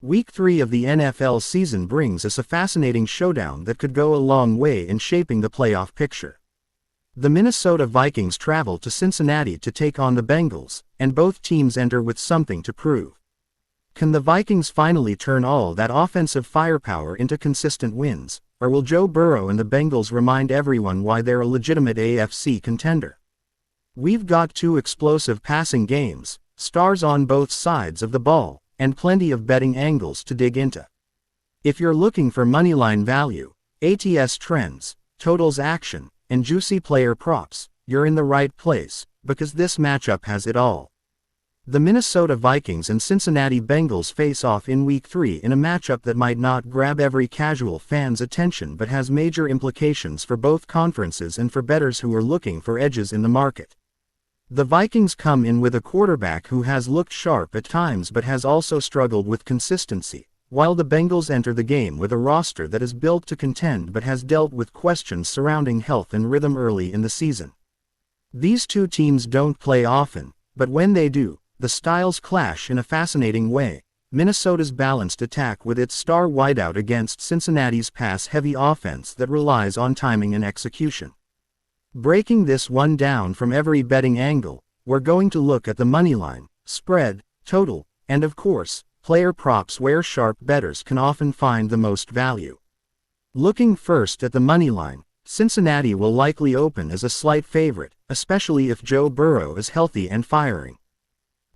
Week 3 of the NFL season brings us a fascinating showdown that could go a long way in shaping the playoff picture. The Minnesota Vikings travel to Cincinnati to take on the Bengals, and both teams enter with something to prove. Can the Vikings finally turn all that offensive firepower into consistent wins, or will Joe Burrow and the Bengals remind everyone why they're a legitimate AFC contender? We've got two explosive passing games, stars on both sides of the ball, and plenty of betting angles to dig into. If you're looking for moneyline value, ATS trends, totals action, and juicy player props, you're in the right place, because this matchup has it all. The Minnesota Vikings and Cincinnati Bengals face off in Week 3 in a matchup that might not grab every casual fan's attention but has major implications for both conferences and for bettors who are looking for edges in the market. The Vikings come in with a quarterback who has looked sharp at times but has also struggled with consistency, while the Bengals enter the game with a roster that is built to contend but has dealt with questions surrounding health and rhythm early in the season. These two teams don't play often, but when they do, the styles clash in a fascinating way. Minnesota's balanced attack with its star wideout against Cincinnati's pass-heavy offense that relies on timing and execution. Breaking this one down from every betting angle, we're going to look at the moneyline, spread, total, and of course, player props where sharp bettors can often find the most value. Looking first at the moneyline, Cincinnati will likely open as a slight favorite, especially if Joe Burrow is healthy and firing.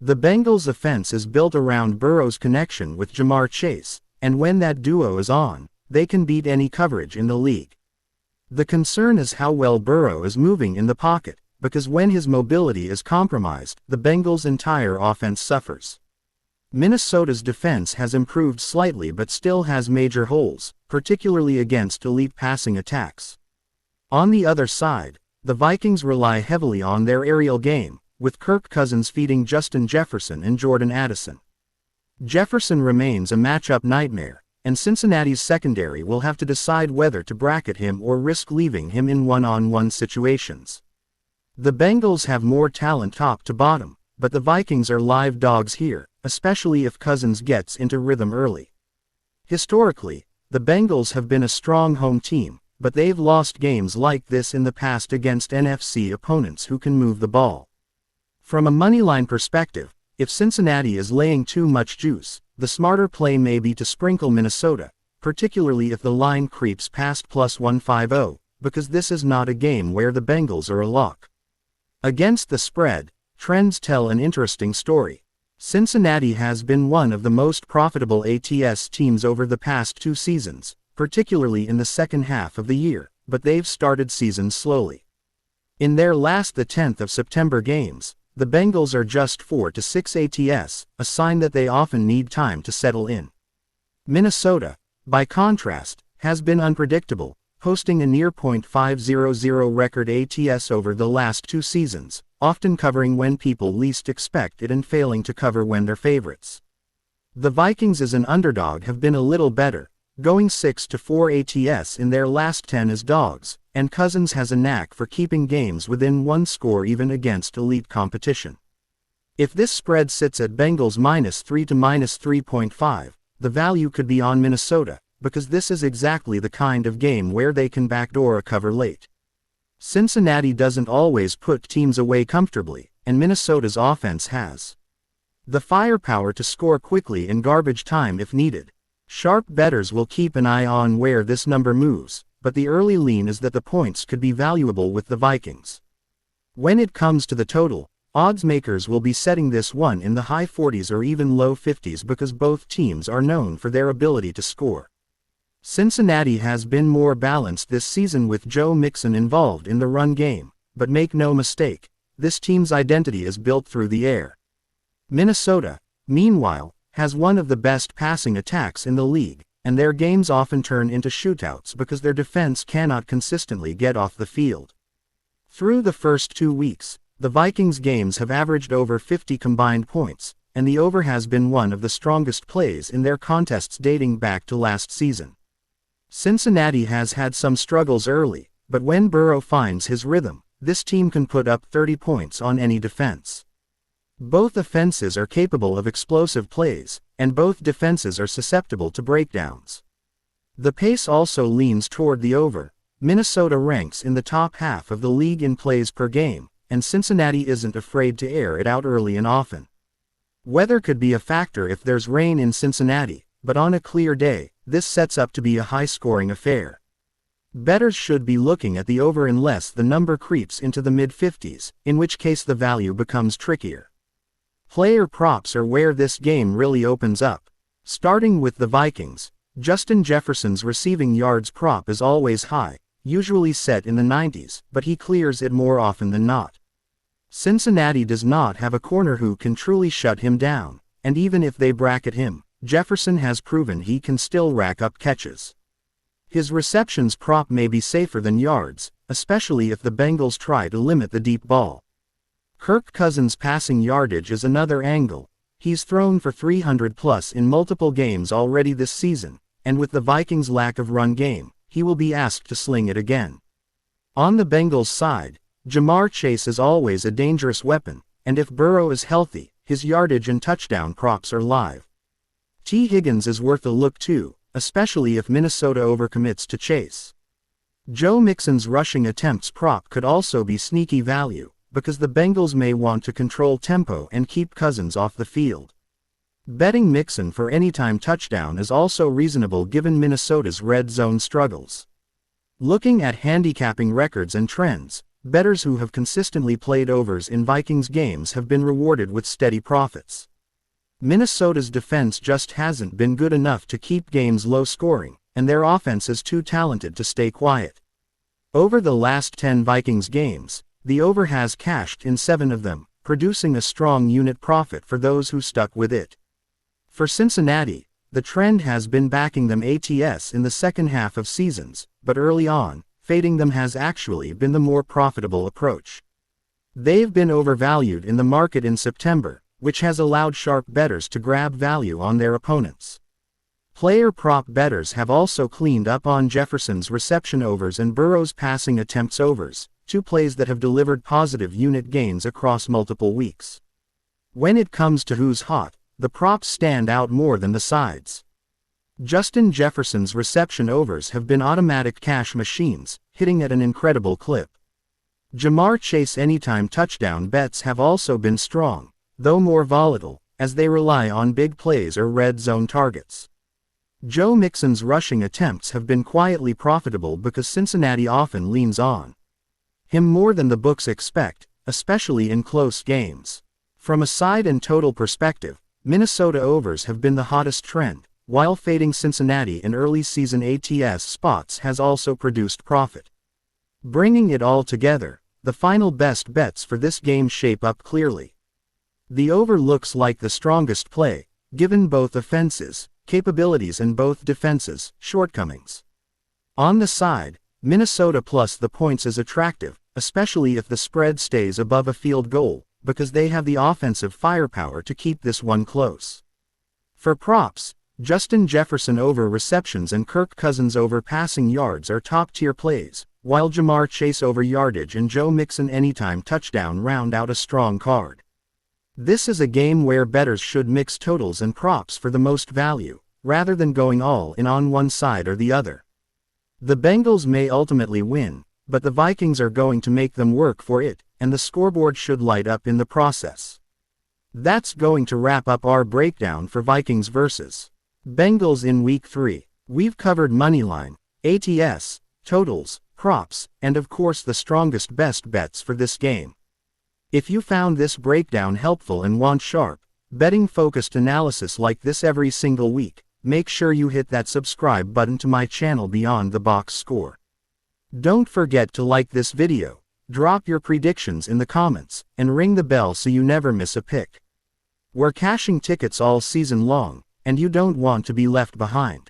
The Bengals' offense is built around Burrow's connection with Jamar Chase, and when that duo is on, they can beat any coverage in the league. The concern is how well Burrow is moving in the pocket, because when his mobility is compromised, the Bengals' entire offense suffers. Minnesota's defense has improved slightly but still has major holes, particularly against elite passing attacks. On the other side, the Vikings rely heavily on their aerial game, with Kirk Cousins feeding Justin Jefferson and Jordan Addison. Jefferson remains a matchup nightmare, and Cincinnati's secondary will have to decide whether to bracket him or risk leaving him in one-on-one situations. The Bengals have more talent top to bottom, but the Vikings are live dogs here, especially if Cousins gets into rhythm early. Historically, the Bengals have been a strong home team, but they've lost games like this in the past against NFC opponents who can move the ball. From a moneyline perspective, if Cincinnati is laying too much juice, the smarter play may be to sprinkle Minnesota, particularly if the line creeps past plus 150, because this is not a game where the Bengals are a lock. Against the spread, trends tell an interesting story. Cincinnati has been one of the most profitable ATS teams over the past two seasons, particularly in the second half of the year, but they've started seasons slowly. In their last 10th of September games, the Bengals are just 4-6 ATS, a sign that they often need time to settle in. Minnesota, by contrast, has been unpredictable, posting a near .500 record ATS over the last two seasons, often covering when people least expect it and failing to cover when they're favorites. The Vikings as an underdog have been a little better, going 6-4 ATS in their last 10 as dogs, and Cousins has a knack for keeping games within one score even against elite competition. If this spread sits at Bengals -3 to -3.5, the value could be on Minnesota, because this is exactly the kind of game where they can backdoor a cover late. Cincinnati doesn't always put teams away comfortably, and Minnesota's offense has the firepower to score quickly in garbage time if needed. Sharp bettors will keep an eye on where this number moves, but the early lean is that the points could be valuable with the Vikings. When it comes to the total, odds makers will be setting this one in the high 40s or even low 50s because both teams are known for their ability to score. Cincinnati has been more balanced this season with Joe Mixon involved in the run game, but make no mistake, this team's identity is built through the air. Minnesota, meanwhile, has one of the best passing attacks in the league, and their games often turn into shootouts because their defense cannot consistently get off the field. Through the first 2 weeks, the Vikings games have averaged over 50 combined points, and the over has been one of the strongest plays in their contests dating back to last season. Cincinnati has had some struggles early, but when Burrow finds his rhythm, this team can put up 30 points on any defense. Both offenses are capable of explosive plays, and both defenses are susceptible to breakdowns. The pace also leans toward the over. Minnesota ranks in the top half of the league in plays per game, and Cincinnati isn't afraid to air it out early and often. Weather could be a factor if there's rain in Cincinnati, but on a clear day, this sets up to be a high-scoring affair. Bettors should be looking at the over unless the number creeps into the mid-50s, in which case the value becomes trickier. Player props are where this game really opens up. Starting with the Vikings, Justin Jefferson's receiving yards prop is always high, usually set in the 90s, but he clears it more often than not. Cincinnati does not have a corner who can truly shut him down, and even if they bracket him, Jefferson has proven he can still rack up catches. His receptions prop may be safer than yards, especially if the Bengals try to limit the deep ball. Kirk Cousins' passing yardage is another angle. He's thrown for 300+ in multiple games already this season, and with the Vikings' lack of run game, he will be asked to sling it again. On the Bengals' side, Ja'Marr Chase is always a dangerous weapon, and if Burrow is healthy, his yardage and touchdown props are live. T. Higgins is worth a look too, especially if Minnesota overcommits to Chase. Joe Mixon's rushing attempts prop could also be sneaky value, because the Bengals may want to control tempo and keep Cousins off the field. Betting Mixon for anytime touchdown is also reasonable given Minnesota's red zone struggles. Looking at handicapping records and trends, bettors who have consistently played overs in Vikings games have been rewarded with steady profits. Minnesota's defense just hasn't been good enough to keep games low-scoring, and their offense is too talented to stay quiet. Over the last 10 Vikings games, the over has cashed in 7 of them, producing a strong unit profit for those who stuck with it. For Cincinnati, the trend has been backing them ATS in the second half of seasons, but early on, fading them has actually been the more profitable approach. They've been overvalued in the market in September, which has allowed sharp bettors to grab value on their opponents. Player prop bettors have also cleaned up on Jefferson's reception overs and Burrow's passing attempts overs, 2 plays that have delivered positive unit gains across multiple weeks. When it comes to who's hot, the props stand out more than the sides. Justin Jefferson's reception overs have been automatic cash machines, hitting at an incredible clip. Ja'Marr Chase anytime touchdown bets have also been strong, though more volatile, as they rely on big plays or red zone targets. Joe Mixon's rushing attempts have been quietly profitable because Cincinnati often leans on him more than the books expect, especially in close games. From a side and total perspective, Minnesota overs have been the hottest trend, while fading Cincinnati in early season ATS spots has also produced profit. Bringing it all together, the final best bets for this game shape up clearly. The over looks like the strongest play, given both offenses' capabilities and both defenses' shortcomings. On the side, Minnesota plus the points is attractive, especially if the spread stays above a field goal, because they have the offensive firepower to keep this one close. For props, Justin Jefferson over receptions and Kirk Cousins over passing yards are top-tier plays, while Ja'Marr Chase over yardage and Joe Mixon anytime touchdown round out a strong card. This is a game where bettors should mix totals and props for the most value, rather than going all in on one side or the other. The Bengals may ultimately win, but the Vikings are going to make them work for it, and the scoreboard should light up in the process. That's going to wrap up our breakdown for Vikings vs. Bengals in Week 3. We've covered moneyline, ATS, totals, props, and of course the strongest best bets for this game. If you found this breakdown helpful and want sharp, betting-focused analysis like this every single week, make sure you hit that subscribe button to my channel Beyond the Box Score. Don't forget to like this video, drop your predictions in the comments, and ring the bell so you never miss a pick. We're cashing tickets all season long, and you don't want to be left behind.